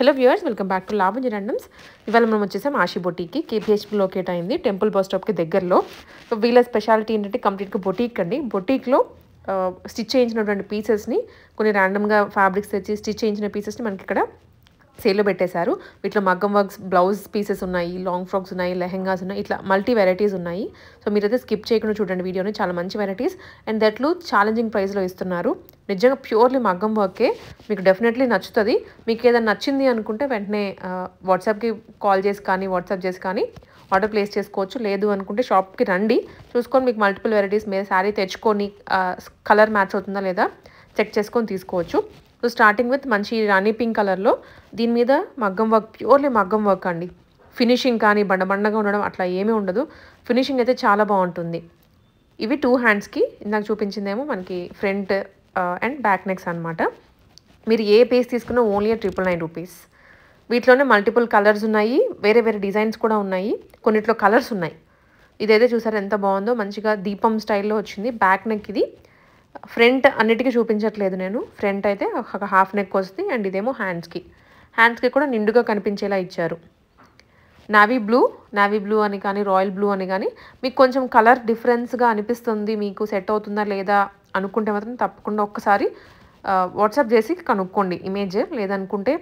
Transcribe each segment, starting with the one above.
Hello viewers, welcome back to Lavanya randoms. ఇవాళ మనం వచ్చేసాం ఆషి బొటీకి. కేపీహెచ్పి లొకేట్ అయింది, టెంపుల్ బస్ స్టాప్కి దగ్గరలో. సో వీళ్ళ స్పెషాలిటీ ఏంటంటే కంప్లీట్గా బొటీక్ అండి. బొటీక్లో స్టిచ్ చేయించినటువంటి పీసెస్ని, కొన్ని ర్యాండమ్గా ఫ్యాబ్రిక్స్ తెచ్చి స్టిచ్ చేయించిన పీసెస్ని మనకి ఇక్కడ సేల్లో పెట్టేశారు. వీటిలో మగ్గం వర్క్స్, బ్లౌజ్ పీసెస్ ఉన్నాయి, లాంగ్ ఫ్రాక్స్ ఉన్నాయి, లెహెంగాస్ ఉన్నాయి, ఇట్లా మల్టీ వెరైటీస్ ఉన్నాయి. సో మీరైతే స్కిప్ చేయకుండా చూడండి వీడియోని, చాలా మంచి వెరైటీస్ అండ్ దట్లు ఛాలెంజింగ్ ప్రైస్లో ఇస్తున్నారు. నిజంగా ప్యూర్లీ మగ్గం వర్కే, మీకు డెఫినెట్లీ నచ్చుతుంది. మీకు ఏదైనా నచ్చింది అనుకుంటే వెంటనే వాట్సాప్కి కాల్ చేసి కానీ వాట్సాప్ చేసి కానీ ఆర్డర్ ప్లేస్ చేసుకోవచ్చు. లేదు అనుకుంటే షాప్కి రండి, చూసుకొని మీకు మల్టిపుల్ వెరైటీస్ మీరు శారీ తెచ్చుకొని కలర్ మ్యాచ్ అవుతుందా లేదా చెక్ చేసుకొని తీసుకోవచ్చు. సో స్టార్టింగ్ విత్ మంచి రాణి పింక్ కలర్లో, దీని మీద మగ్గం వర్క్, ప్యూర్లీ మగ్గం వర్క్ అండి. ఫినిషింగ్ కానీ బండగా ఉండడం అట్లా ఏమీ ఉండదు. ఫినిషింగ్ అయితే చాలా బాగుంటుంది. ఇవి 2 హ్యాండ్స్కి, ఇందాక చూపించిందేమో మనకి ఫ్రంట్ అండ్ బ్యాక్ నెక్స్ అనమాట. మీరు ఏ పీస్ తీసుకున్నా ఓన్లీ 999 రూపీస్. వీటిలోనే మల్టిపుల్ కలర్స్ ఉన్నాయి, వేరే వేరే డిజైన్స్ కూడా ఉన్నాయి, కొన్నిట్లో కలర్స్ ఉన్నాయి. ఇదైతే చూసారు ఎంత బాగుందో, మంచిగా దీపం స్టైల్లో వచ్చింది. బ్యాక్ నెక్ ఇది. ఫ్రంట్ అన్నిటికీ చూపించట్లేదు నేను, ఫ్రంట్ అయితే ఒక హాఫ్ నెక్ వస్తుంది అండ్ ఇదేమో హ్యాండ్స్కి కూడా నిండుగా కనిపించేలా ఇచ్చారు. నావీ బ్లూ అని కానీ రాయల్ బ్లూ అని కానీ మీకు కొంచెం కలర్ డిఫరెన్స్గా అనిపిస్తుంది, మీకు సెట్ అవుతుందా లేదా అనుకుంటే మాత్రం తప్పకుండా ఒక్కసారి వాట్సాప్ చేసి కనుక్కోండి ఇమేజ్. లేదనుకుంటే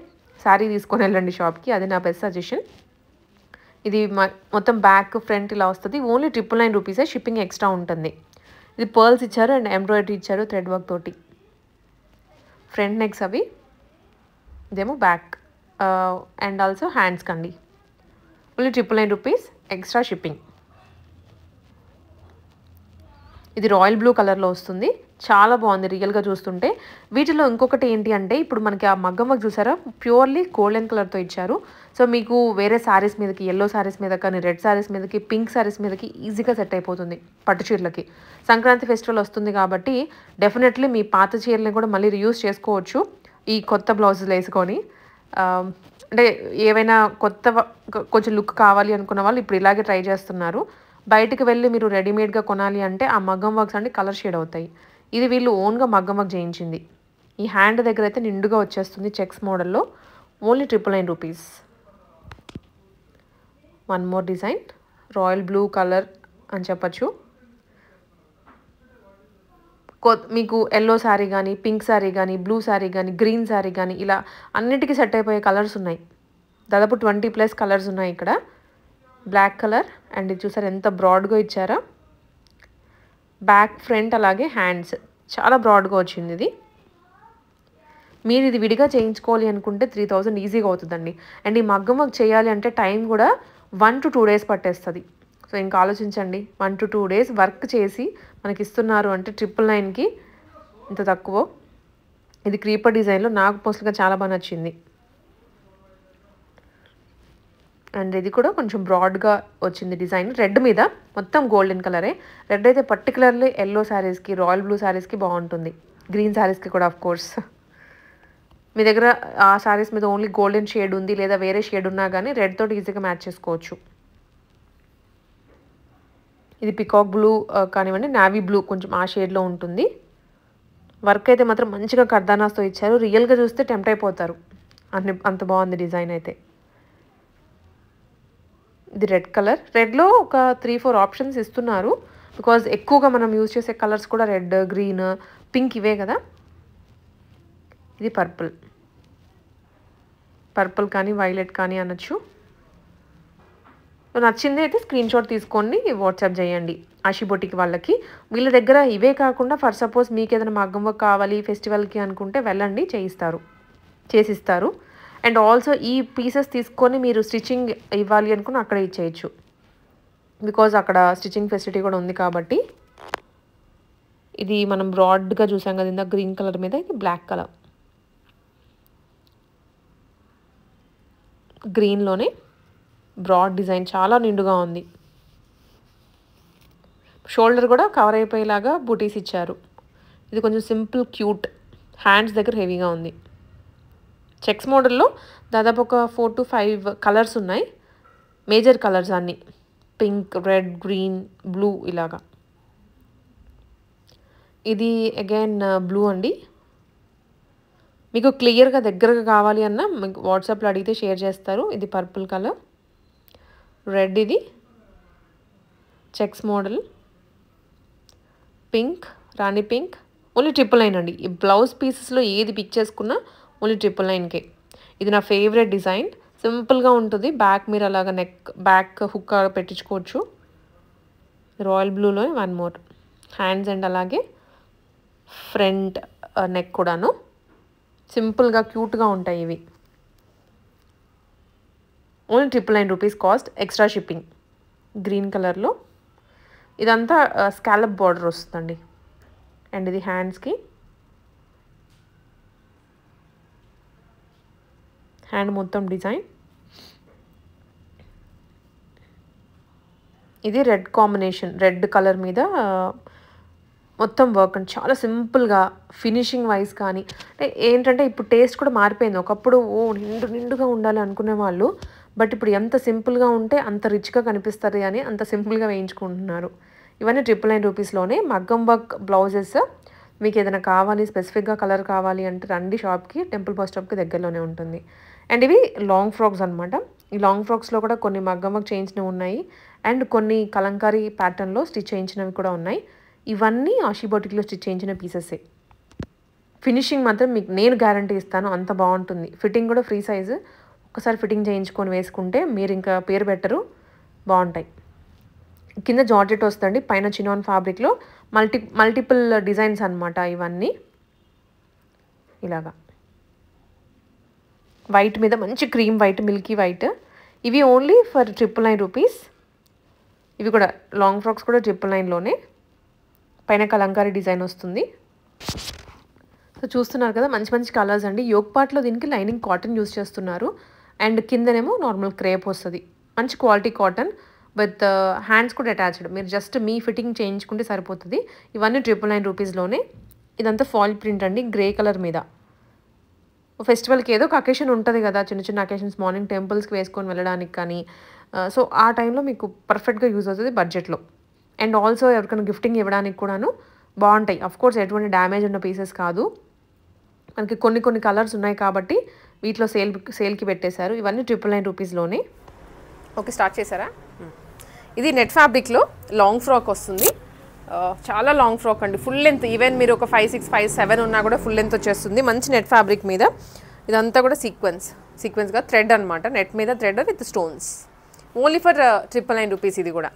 శారీ తీసుకొని వెళ్ళండి షాప్కి, అది నా బెస్ట్ సజెషన్. ఇది మొత్తం బ్యాక్ ఫ్రంట్ ఇలా వస్తుంది. ఓన్లీ 999 రూపీసే, షిప్పింగ్ ఎక్స్ట్రా ఉంటుంది. ఇది పర్ల్స్ ఇచ్చారు అండ్ ఎంబ్రాయిడరీ ఇచ్చారు థ్రెడ్ వర్క్ తోటి. ఫ్రంట్ నెక్స్ అవి, ఇదేమో బ్యాక్ అండ్ ఆల్సో హ్యాండ్స్ కండి. Only 999 rupees, extra shipping. ఇది రాయల్ బ్లూ కలర్లో వస్తుంది, చాలా బాగుంది రియల్గా చూస్తుంటే. వీటిలో ఇంకొకటి ఏంటి అంటే, ఇప్పుడు మనకి ఆ మగ్గం వర్క్ చూసారా, ప్యూర్లీ గోల్డెన్ కలర్తో ఇచ్చారు. సో మీకు వేరే శారీస్ మీదకి, ఎల్లో శారీస్ మీద కానీ, రెడ్ శారీస్ మీదకి, పింక్ శారీస్ మీదకి ఈజీగా సెట్ అయిపోతుంది. పట్టు చీరలకి సంక్రాంతి ఫెస్టివల్ వస్తుంది కాబట్టి డెఫినెట్లీ మీ పాత చీరలని కూడా మళ్ళీ రీయూజ్ చేసుకోవచ్చు ఈ కొత్త బ్లౌజులు వేసుకొని. అంటే ఏవైనా కొత్త కొంచెం లుక్ కావాలి అనుకున్న వాళ్ళు ఇప్పుడు ఇలాగే ట్రై చేస్తున్నారు. బయటకు వెళ్ళి మీరు రెడీమేడ్గా కొనాలి అంటే ఆ మగ్గం వర్క్స్ అంటే కలర్ షేడ్ అవుతాయి. ఇది వీళ్ళు ఓన్గా మగ్గం వర్క్ చేయించింది. ఈ హ్యాండ్ దగ్గర అయితే నిండుగా వచ్చేస్తుంది చెక్స్ మోడల్లో. Only 999 rupees. One more design, royal blue colour అని చెప్పచ్చు. మీకు ఎల్లో శారీ కానీ, పింక్ శారీ కానీ, బ్లూ శారీ కానీ, గ్రీన్ శారీ కానీ, ఇలా అన్నిటికీ సెట్ అయిపోయే కలర్స్ ఉన్నాయి. దాదాపు 20+ కలర్స్ ఉన్నాయి ఇక్కడ. బ్లాక్ కలర్ అండ్ ఇది చూసారు ఎంత బ్రాడ్గా ఇచ్చారా. బ్యాక్ ఫ్రంట్ అలాగే హ్యాండ్స్ చాలా బ్రాడ్గా వచ్చింది ఇది. మీరు ఇది విడిగా చేయించుకోవాలి అనుకుంటే 3000 ఈజీగా అవుతుందండి. అండ్ ఈ మగ్గం వర్క్ చేయాలి అంటే టైం కూడా 1 to 2 days పట్టేస్తుంది. సో ఇంకా ఆలోచించండి, 1 to 2 days వర్క్ చేసి మనకి ఇస్తున్నారు అంటే 999కి ఇంత తక్కువ. ఇది క్రీపర్ డిజైన్లో నాకు పర్సనల్గా చాలా బాగా నచ్చింది. అండ్ ఇది కూడా కొంచెం బ్రాడ్గా వచ్చింది డిజైన్. రెడ్ మీద మొత్తం గోల్డెన్ కలరే. రెడ్ అయితే పర్టికులర్లీ ఎల్లో శారీస్కి, రాయల్ బ్లూ శారీస్కి బాగుంటుంది, గ్రీన్ శారీస్కి కూడా ఆఫ్ కోర్స్. మీ దగ్గర ఆ శారీస్ మీద ఓన్లీ గోల్డెన్ షేడ్ ఉంది లేదా వేరే షేడ్ ఉన్నా కానీ రెడ్ తోటి ఈజీగా మ్యాచ్ చేసుకోవచ్చు. ఇది పికాక్ బ్లూ కానివ్వండి, నావీ బ్లూ కొంచెం ఆ షేడ్లో ఉంటుంది. వర్క్ అయితే మాత్రం మంచిగా కర్దానాస్తో ఇచ్చారు. రియల్గా చూస్తే టెంప్ట్ అయిపోతారు, అంత బాగుంది డిజైన్ అయితే. ఇది రెడ్ కలర్. రెడ్లో ఒక 3-4 ఆప్షన్స్ ఇస్తున్నారు, బికాజ్ ఎక్కువగా మనం యూజ్ చేసే కలర్స్ కూడా రెడ్, గ్రీన్, పింక్ ఇవే కదా. ఇది పర్పుల్ కానీ వైలెట్ కానీ అనొచ్చు. నచ్చింది అయితే స్క్రీన్ షాట్ తీసుకోండి, వాట్సాప్ చేయండి ఆషి బొటిక్ వాళ్ళకి. వీళ్ళ దగ్గర ఇవే కాకుండా ఫర్ సపోజ్ మీకు ఏదైనా మగ్గం వర్క్ కావాలి ఫెస్టివల్కి అనుకుంటే వెళ్ళండి, చేసిస్తారు. అండ్ ఆల్సో ఈ పీసెస్ తీసుకొని మీరు స్టిచ్చింగ్ ఇవ్వాలి అనుకుని అక్కడ ఇచ్చేయచ్చు, బికాజ్ అక్కడ స్టిచ్చింగ్ ఫెసిలిటీ కూడా ఉంది కాబట్టి. ఇది మనం బ్రాడ్గా చూసాం కదా ఇందాక గ్రీన్ కలర్ మీద, ఇది బ్లాక్ కలర్. గ్రీన్లోనే బ్రాడ్ డిజైన్ చాలా నిండుగా ఉంది. షోల్డర్ కూడా కవర్ అయిపోయేలాగా బూటీస్ ఇచ్చారు. ఇది కొంచెం సింపుల్ క్యూట్, హ్యాండ్స్ దగ్గర హెవీగా ఉంది. చెక్స్ మోడల్లో దాదాపు ఒక 4 to 5 కలర్స్ ఉన్నాయి, మేజర్ కలర్స్ అన్నీ, పింక్, రెడ్, గ్రీన్, బ్లూ ఇలాగా. ఇది అగైన్ బ్లూ అండి. మీకు క్లియర్గా దగ్గరగా కావాలి అన్న మీకు వాట్సాప్లో అడిగితే షేర్ చేస్తారు. ఇది పర్పుల్ కలర్, రెడ్, ఇది చెక్స్ మోడల్, పింక్, రాణి పింక్. ఓన్లీ 999 అండి. ఈ బ్లౌజ్ పీసెస్లో ఏది పిక్ చేసుకున్నా ఓన్లీ 999కే. ఇది నా ఫేవరెట్ డిజైన్. సింపుల్గా ఉంటుంది. బ్యాక్ మీరు అలాగా నెక్ బ్యాక్ హుక్ పెట్టించుకోవచ్చు. రాయల్ బ్లూలో 1 మోర్ హ్యాండ్స్ అండ్ అలాగే ఫ్రంట్ నెక్ కూడాను సింపుల్గా క్యూట్గా ఉంటాయి ఇవి. Only 999 rupees cost, extra shipping. Green కలర్లో ఇదంతా స్కాలప్ బార్డర్ వస్తుందండి. అండ్ ఇది హ్యాండ్స్కి, హ్యాండ్ మొత్తం డిజైన్. ఇది రెడ్ కాంబినేషన్, రెడ్ కలర్ మీద మొత్తం వర్క్ అండి. చాలా సింపుల్గా ఫినిషింగ్ వైజ్ కానీ అంటే ఏంటంటే ఇప్పుడు టేస్ట్ కూడా మారిపోయింది. ఒకప్పుడు నిండుగా ఉండాలి అనుకునే వాళ్ళు, బట్ ఇప్పుడు ఎంత సింపుల్గా ఉంటే అంత రిచ్గా కనిపిస్తుంది అని అంత సింపుల్గా వేయించుకుంటున్నారు. ఇవన్నీ 999 రూపీస్లోనే మగ్గం వర్క్ బ్లౌజెస్. మీకు ఏదైనా కావాలి, స్పెసిఫిక్గా కలర్ కావాలి అంటే రండి షాప్కి, టెంపుల్ బస్ స్టాప్కి దగ్గరలోనే ఉంటుంది. అండ్ ఇవి లాంగ్ ఫ్రాక్స్ అనమాట. ఈ లాంగ్ ఫ్రాక్స్లో కూడా కొన్ని మగ్గం వర్క్ చేయించినవి ఉన్నాయి అండ్ కొన్ని కలంకారీ ప్యాటర్న్లో స్టిచ్ చేయించినవి కూడా ఉన్నాయి. ఇవన్నీ ఆషి బొటిక్లో స్టిచ్ చేయించిన పీసెసే. ఫినిషింగ్ మాత్రం మీకు నేను గ్యారంటీ ఇస్తాను, అంత బాగుంటుంది. ఫిట్టింగ్ కూడా ఫ్రీ సైజు. ఒకసారి ఫిట్టింగ్ చేయించుకొని వేసుకుంటే మీరు ఇంకా పేరు పెట్టరు, బాగుంటాయి. కింద జార్జెట్ వస్తుంది, పైన చినాన్ ఫ్యాబ్రిక్లో మల్టిపుల్ డిజైన్స్ అనమాట. ఇవన్నీ ఇలాగా వైట్ మీద మంచి క్రీమ్ వైట్, మిల్కీ వైట్. ఇవి ఓన్లీ ఫర్ 999 రూపీస్. ఇవి కూడా లాంగ్ ఫ్రాక్స్ కూడా 999లోనే. పైన కలంకారీ డిజైన్ వస్తుంది. సో చూస్తున్నారు కదా, మంచి మంచి కలర్స్ అండి. యోగ్ పార్ట్లో దీనికి లైనింగ్ కాటన్ యూస్ చేస్తున్నారు అండ్ కిందనేమో నార్మల్ క్రేప్ వస్తుంది. మంచి క్వాలిటీ కాటన్ విత్ హ్యాండ్స్ కూడా అటాచ్డ్. మీరు జస్ట్ మీ ఫిట్టింగ్ చేయించుకుంటే సరిపోతుంది. ఇవన్నీ 999 రూపీస్లోనే. ఇదంతా ఫాయిల్ ప్రింట్ అండి, గ్రే కలర్ మీద. ఫెస్టివల్కి ఏదో ఒక అకేషన్ ఉంటుంది కదా, చిన్న చిన్న అకేషన్స్, మార్నింగ్ టెంపుల్స్కి వేసుకొని వెళ్ళడానికి కానీ, సో ఆ టైంలో మీకు పర్ఫెక్ట్గా యూజ్ అవుతుంది బడ్జెట్లో. అండ్ ఆల్సో ఎవరికైనా గిఫ్టింగ్ ఇవ్వడానికి కూడాను బాగుంటాయి. అఫ్కోర్స్ ఎటువంటి డ్యామేజ్ ఉన్న పీసెస్ కాదు. మనకి కొన్ని కలర్స్ ఉన్నాయి కాబట్టి వీటిలో సేల్కి పెట్టేశారు. ఇవన్నీ 999 రూపీస్లోనే. ఓకే, స్టార్ట్ చేశారా? ఇది నెట్ ఫ్యాబ్రిక్లో లాంగ్ ఫ్రాక్ వస్తుంది. చాలా లాంగ్ ఫ్రాక్ అండి, ఫుల్ లెంత్. ఈవెన్ మీరు ఒక 5, 6, 5, 7 ఉన్నా కూడా ఫుల్ లెంత్ వచ్చేస్తుంది. మంచి నెట్ ఫ్యాబ్రిక్ మీద. ఇదంతా కూడా సీక్వెన్స్గా థ్రెడ్ అనమాట. నెట్ మీద thread with stones. Only for 999 rupees. ఇది కూడా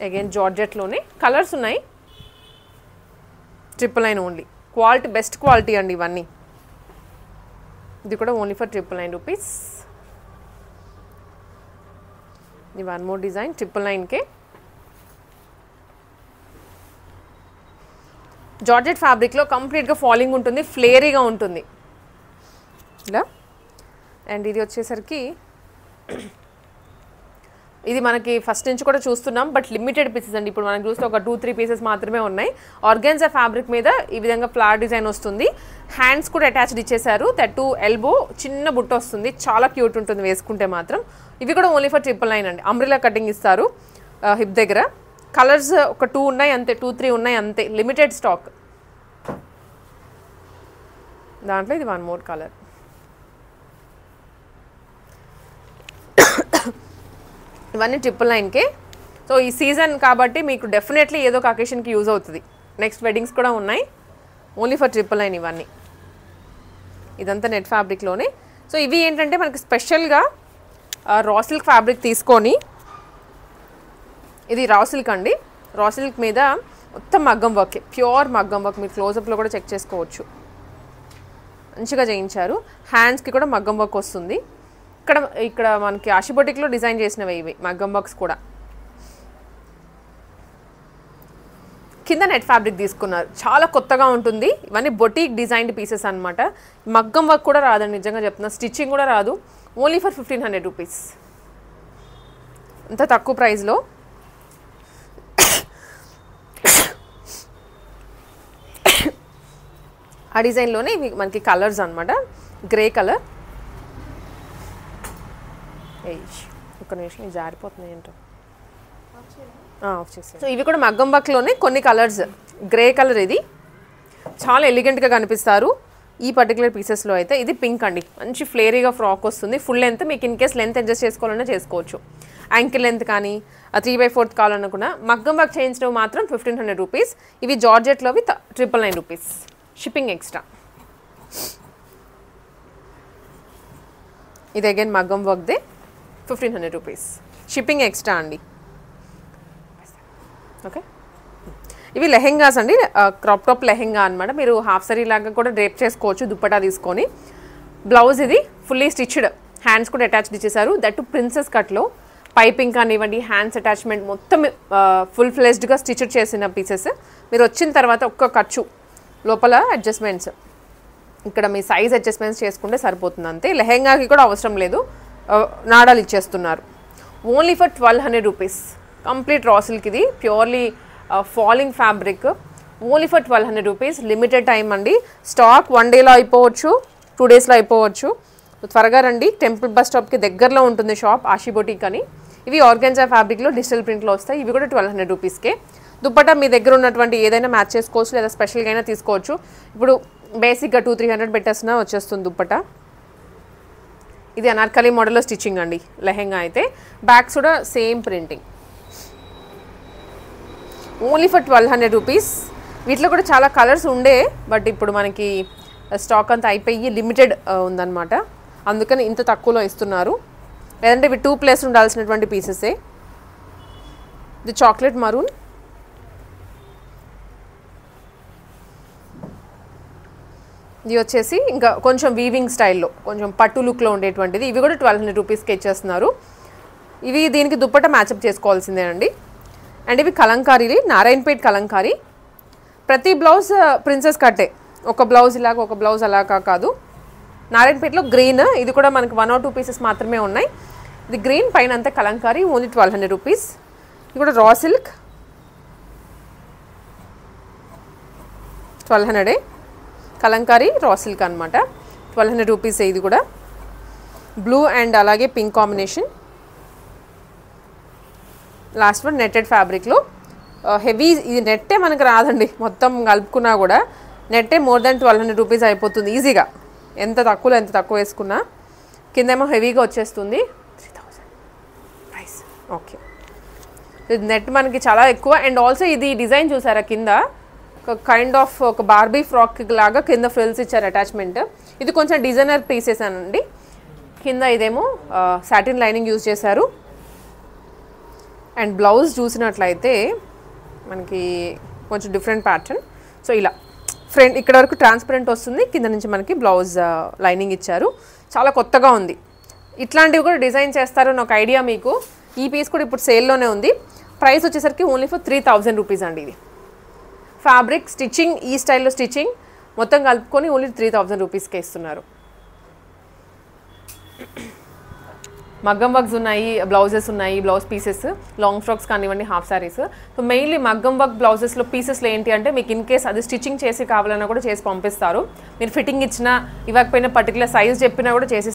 అగైన్ జార్జెట్లోనే కలర్స్ ఉన్నాయి. 999 ఓన్లీ. క్వాలిటీ బెస్ట్ క్వాలిటీ అండి ఇవన్నీ. ఇది కూడా ఓన్లీ ఫర్ 999 రూపీస్. ఇది 1 మోర్ డిజైన్ 999కే. జార్జెట్ ఫ్యాబ్రిక్లో కంప్లీట్గా ఫాలింగ్ ఉంటుంది, ఫ్లేరీగా ఉంటుంది ఇలా. అండ్ ఇది వచ్చేసరికి ఇది మనకి ఫస్ట్ నుంచి కూడా చూస్తున్నాం, బట్ లిమిటెడ్ పీసెస్ అండి. ఇప్పుడు మనకు చూస్తే ఒక 2-3 పీసెస్ మాత్రమే ఉన్నాయి. ఆర్గాన్జా ఫ్యాబ్రిక్ మీద ఈ విధంగా ఫ్లవర్ డిజైన్ వస్తుంది. హ్యాండ్స్ కూడా అటాచ్డ్ ఇచ్చేసారు. దట్టు ఎల్బో చిన్న బుట్ట వస్తుంది, చాలా క్యూట్ ఉంటుంది వేసుకుంటే మాత్రం. ఇవి కూడా ఓన్లీ ఫర్ 999 అండి. అంబ్రిలా కటింగ్ ఇస్తారు హిప్ దగ్గర. కలర్స్ ఒక 2 ఉన్నాయి అంతే, 2-3 ఉన్నాయి అంతే, లిమిటెడ్ స్టాక్. దాంట్లో ఇది 1 మోర్ కలర్. ఇవన్నీ 999కే. సో ఈ సీజన్ కాబట్టి మీకు డెఫినెట్లీ ఏదో ఒక అకేషన్కి యూజ్ అవుతుంది. నెక్స్ట్ వెడ్డింగ్స్ కూడా ఉన్నాయి. ఓన్లీ ఫర్ 999 ఇవన్నీ. ఇదంతా నెట్ ఫ్యాబ్రిక్లోనే. సో ఇవి ఏంటంటే మనకి స్పెషల్గా రా సిల్క్ ఫ్యాబ్రిక్ తీసుకొని, ఇది రా సిల్క్ అండి. రా సిల్క్ మీద మొత్తం మగ్గం వర్క్, ప్యూర్ మగ్గం వర్క్. మీరు క్లోజప్లో కూడా చెక్ చేసుకోవచ్చు. మంచిగా చేయించారు. హ్యాండ్స్కి కూడా మగ్గం వర్క్ వస్తుంది. ఇక్కడ మనకి ఆషి బొటిక్లో డిజైన్ చేసినవి ఇవి మగ్గం వర్క్స్ కూడా. కింద నెట్ ఫ్యాబ్రిక్ తీసుకున్నారు, చాలా కొత్తగా ఉంటుంది. ఇవన్నీ బొటిక్ డిజైన్డ్ పీసెస్ అనమాట. మగ్గం వర్క్ కూడా రాదండి, నిజంగా చెప్తున్నా. స్టిచ్చింగ్ కూడా రాదు. Only for 1500 rupees. అంత తక్కువ ప్రైస్లో. ఆ డిజైన్లోనే ఇవి మనకి కలర్స్ అనమాట. Grey colour. ఒక నిమిషం జారిపోతుంది ఏంటో. సో ఇవి కూడా మగ్గం వర్క్లోనే కొన్ని కలర్స్. గ్రే కలర్ ఇది చాలా ఎలిగెంట్గా కనిపిస్తారు ఈ పర్టికులర్ పీసెస్లో అయితే. ఇది పింక్ అండి, మంచి ఫ్లేరీగా ఫ్రాక్ వస్తుంది. ఫుల్ లెంత్, మీకు ఇన్ కేస్ లెంత్ అడ్జస్ట్ చేసుకోవాలన్నా చేసుకోవచ్చు. యాంకిల్ లెంత్ కానీ 3/4 కావాలనుకున్నా. మగ్గం వర్క్ చేయించడం మాత్రం 1500 రూపీస్. ఇవి జార్జెట్లో విత్ 999 రూపీస్, షిప్పింగ్ ఎక్స్ట్రా. ఇది అగైన్ మగ్గం వర్క్దే 1500 రూపీస్, షిప్పింగ్ ఎక్స్ట్రా అండి. ఓకే, ఇవి లెహెంగాస్ అండి, క్రాప్ టాప్ లెహెంగా అనమాట. మీరు హాఫ్ సారీ లాగా కూడా డ్రేప్ చేసుకోవచ్చు దుప్పటా తీసుకొని. బ్లౌజ్ ఇది ఫుల్లీ స్టిచ్డ్, హ్యాండ్స్ కూడా అటాచ్డ్ ఇచ్చేసారు. దట్ టు ప్రిన్సెస్ కట్లో పైపింగ్ కానివ్వండి, హ్యాండ్స్ అటాచ్మెంట్ మొత్తం ఫుల్ ఫ్లెజ్డ్గా స్టిచ్డ్ చేసిన పీసెస్. మీరు వచ్చిన తర్వాత ఒక్క ఖర్చు లోపల అడ్జస్ట్మెంట్స్, ఇక్కడ మీ సైజ్ అడ్జస్ట్మెంట్స్ చేసుకుంటే సరిపోతుంది అంతే. లెహెంగాకి కూడా అవసరం లేదు, నాడాలు ఇచ్చేస్తున్నారు. Only for 1200 rupees, complete raw silk. ఇది purely falling fabric, only for 1200 rupees. Limited time అండి. స్టాక్ 1 డేలో అయిపోవచ్చు, 2 డేస్లో అయిపోవచ్చు. త్వరగా రండి. టెంపుల్ బస్ స్టాప్కి దగ్గరలో ఉంటుంది షాప్, ఆషి బొటీక్ అని. ఇవి ఆర్గాన్జా ఫ్యాబ్రిక్లో డిజిటల్ ప్రింట్లో వస్తాయి. ఇవి కూడా 1200 రూపీస్కే. దుప్పట్టా మీ దగ్గర ఉన్నటువంటి ఏదైనా మ్యాచ్ చేసుకోవచ్చు, లేదా స్పెషల్గా అయినా తీసుకోవచ్చు. ఇప్పుడు బేసిక్గా 200-300 పెట్టేసినా వచ్చేస్తుంది దుప్పట్టా. ఇది అనార్కలి మోడల్లో స్టిచ్చింగ్ అండి లెహెంగా అయితే. బ్యాక్స్ కూడా same printing, only for 1200 rupees. వీటిలో కూడా చాలా కలర్స్ ఉండే, బట్ ఇప్పుడు మనకి స్టాక్ అంతా అయిపోయి లిమిటెడ్ ఉందన్నమాట, అందుకని ఇంత తక్కువలో ఇస్తున్నారు. లేదంటే ఇవి 2 ప్లేస్ ఉండాల్సినటువంటి పీసెసే. ఇది చాక్లెట్ మరూన్, ఇది వచ్చేసి ఇంకా కొంచెం వీవింగ్ స్టైల్లో, కొంచెం పట్టు లుక్లో ఉండేటువంటిది. ఇవి కూడా 1200 రూపీస్కి ఇచ్చేస్తున్నారు. ఇవి దీనికి దుప్పట మ్యాచప్ చేసుకోవాల్సిందేనండి. అండ్ ఇవి కలంకారీలు, నారాయణపేట్ కలంకారీ. ప్రతి బ్లౌజ్ ప్రిన్సెస్ కట్టే, ఒక బ్లౌజ్ ఇలాగ ఒక బ్లౌజ్ అలాగా కాదు. నారాయణపేటలో గ్రీన్, ఇది కూడా మనకి 1 or 2 పీసెస్ మాత్రమే ఉన్నాయి. ఇది గ్రీన్, పైన అంతా కలంకారీ, ఓన్లీ 1200 రూపీస్. ఇది కూడా raw silk, 1200 Kalamkari raw silk అనమాట, 1200 రూపీస్. ఇది కూడా బ్లూ అండ్ అలాగే pink combination. Last one netted ఫ్యాబ్రిక్లో హెవీ. ఇది నెట్టే మనకు రాదండి, మొత్తం కలుపుకున్నా కూడా నెట్టే మోర్ దాన్ 1200 రూపీస్ అయిపోతుంది ఈజీగా. ఎంత తక్కువ వేసుకున్నా. కిందేమో హెవీగా వచ్చేస్తుంది, 3000 ప్రైస్. ఓకే, ఇది నెట్ మనకి చాలా ఎక్కువ. అండ్ ఆల్సో ఇది డిజైన్ చూసారా, కింద ఒక కైండ్ ఆఫ్ ఒక బార్బీ ఫ్రాక్ లాగా కింద ఫ్రిల్స్ ఇచ్చారు అటాచ్మెంట్. ఇది కొంచెం డిజైనర్ పీసెస్ అనండి. కింద ఇదేమో సాటిన్ లైనింగ్ యూజ్ చేశారు. అండ్ బ్లౌజ్ చూసినట్లయితే మనకి కొంచెం డిఫరెంట్ ప్యాటర్న్. సో ఇలా ఫ్రంట్ ఇక్కడ వరకు ట్రాన్స్పరెంట్ వస్తుంది, కింద నుంచి మనకి బ్లౌజ్ లైనింగ్ ఇచ్చారు. చాలా కొత్తగా ఉంది. ఇట్లాంటివి కూడా డిజైన్ చేస్తారని ఒక ఐడియా మీకు. ఈ పీస్ కూడా ఇప్పుడు సేల్లోనే ఉంది. ప్రైస్ వచ్చేసరికి ఓన్లీ ఫర్ 3000 రూపీస్ అండి. ఇది ఫ్యాబ్రిక్ స్టిచ్చింగ్, ఈ స్టైల్లో స్టిచ్చింగ్ మొత్తం కలుపుకొని ఓన్లీ 3000 రూపీస్కే ఇస్తున్నారు. మగ్గం వర్క్స్ ఉన్నాయి, బ్లౌజెస్ ఉన్నాయి, బ్లౌజ్ పీసెస్, లాంగ్ ఫ్రాక్స్ కానివ్వండి, హాఫ్ సారీస్. సో మెయిన్లీ మగ్గం వర్క్ బ్లౌజెస్లో పీసెస్లో ఏంటి అంటే మీకు ఇన్ కేస్ అది స్టిచ్చింగ్ చేసి కావాలన్నా కూడా చేసి పంపిస్తారు. మీరు ఫిట్టింగ్ ఇచ్చినా ఇవ్వకపోయినా పర్టికులర్ సైజ్ చెప్పినా కూడా చేసి